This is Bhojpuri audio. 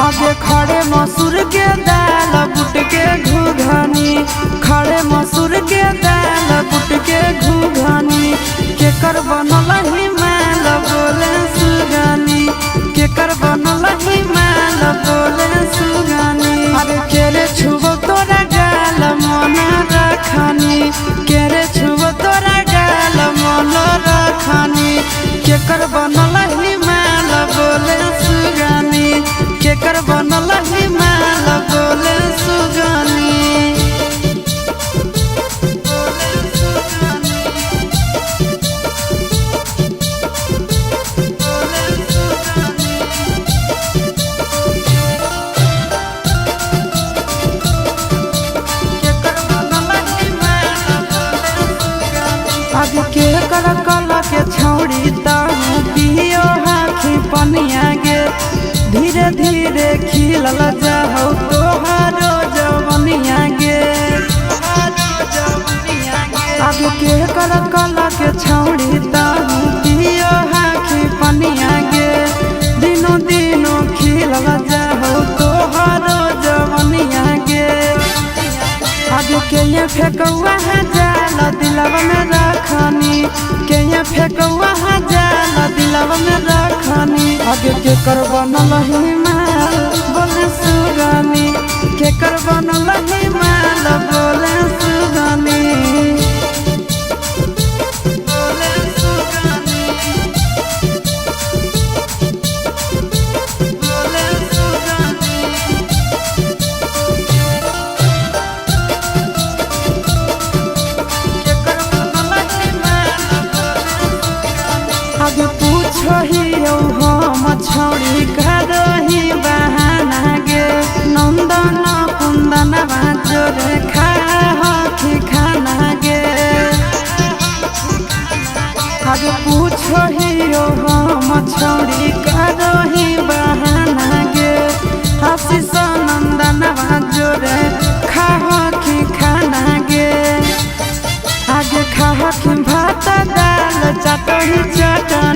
आगे खड़े मसूर के दाल बुट के घुघनी, खड़े मसूर के दाल बुट के घुघनी। केकर बनल हिमाल बोले सुगनी, केकर बनल हिमाल बोले सुगनी। अरे केरे छुबो तोरा गाल मन रखनी, केरे छुबो तोरा गाल मन रखनी। केकर बनल हिमाल बोले सुगनी, केकर बनल हिमाल बोले सुगनी। आगे के कर कला के छौड़ी ताहू पियो हाथी पनिया गे। धीरे धीरे खिलल जाओ तोहारो जवनिया गे। आगे के कर कला के छौड़ी ताहू पियो हाथी पनिया गे। दिनों दिनों खिलल जाओ तोहारो जवनिया गे। आगे के ये फेकौआ जाल दिलवा में रखनी, के ये फेकौआ जाल दिलवा में रखनी। आगे के कर बनल हिमाल बोले सुगनी, के कर बनल हिमाल बोले सुगनी। बोले सुगनी, बोले सुगनी। आगे पूछो ही हम छौड़ी करही बहाना गे। नंदन कुंदन जोरे खाही खाना गे। आगे पूछो ही हम छौड़ी करही बहाना गे। आशीष नंदन जोरे खाही खाना गे। आगे खाही भात दाल चटही चटनी।